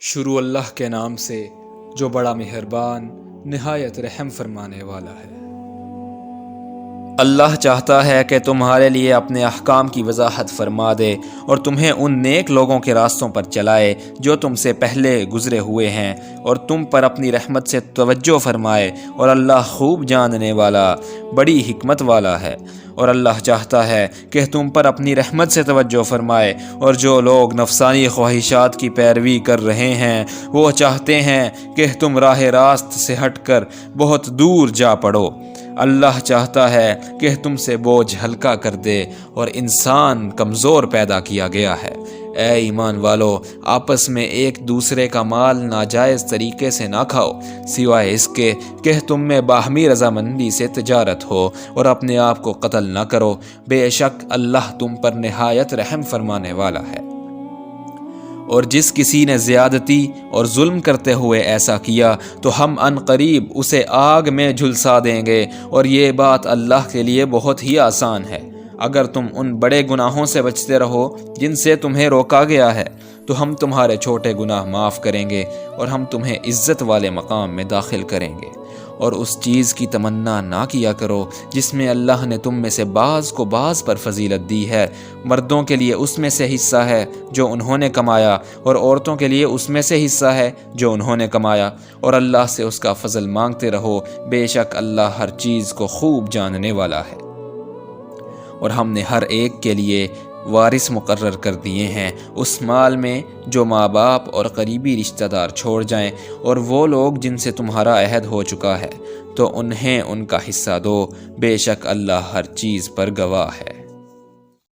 شروع اللہ کے نام سے جو بڑا مہربان نہایت رحم فرمانے والا ہے۔ اللہ چاہتا ہے کہ تمہارے لیے اپنے احکام کی وضاحت فرما دے اور تمہیں ان نیک لوگوں کے راستوں پر چلائے جو تم سے پہلے گزرے ہوئے ہیں، اور تم پر اپنی رحمت سے توجہ فرمائے، اور اللہ خوب جاننے والا بڑی حکمت والا ہے۔ اور اللہ چاہتا ہے کہ تم پر اپنی رحمت سے توجہ فرمائے، اور جو لوگ نفسانی خواہشات کی پیروی کر رہے ہیں وہ چاہتے ہیں کہ تم راہ راست سے ہٹ کر بہت دور جا پڑو۔ اللہ چاہتا ہے کہ تم سے بوجھ ہلکا کر دے، اور انسان کمزور پیدا کیا گیا ہے۔ اے ایمان والو، آپس میں ایک دوسرے کا مال ناجائز طریقے سے نہ کھاؤ، سوائے اس کے کہ تم میں باہمی رضامندی سے تجارت ہو، اور اپنے آپ کو قتل نہ کرو، بے شک اللہ تم پر نہایت رحم فرمانے والا ہے۔ اور جس کسی نے زیادتی اور ظلم کرتے ہوئے ایسا کیا تو ہم عن قریب اسے آگ میں جھلسا دیں گے، اور یہ بات اللہ کے لیے بہت ہی آسان ہے۔ اگر تم ان بڑے گناہوں سے بچتے رہو جن سے تمہیں روکا گیا ہے تو ہم تمہارے چھوٹے گناہ معاف کریں گے، اور ہم تمہیں عزت والے مقام میں داخل کریں گے۔ اور اس چیز کی تمنا نہ کیا کرو جس میں اللہ نے تم میں سے بعض کو بعض پر فضیلت دی ہے۔ مردوں کے لیے اس میں سے حصہ ہے جو انہوں نے کمایا، اور عورتوں کے لیے اس میں سے حصہ ہے جو انہوں نے کمایا، اور اللہ سے اس کا فضل مانگتے رہو، بے شک اللہ ہر چیز کو خوب جاننے والا ہے۔ اور ہم نے ہر ایک کے لیے وارث مقرر کر دیے ہیں اس مال میں جو ماں باپ اور قریبی رشتہ دار چھوڑ جائیں، اور وہ لوگ جن سے تمہارا عہد ہو چکا ہے تو انہیں ان کا حصہ دو، بے شک اللہ ہر چیز پر گواہ ہے۔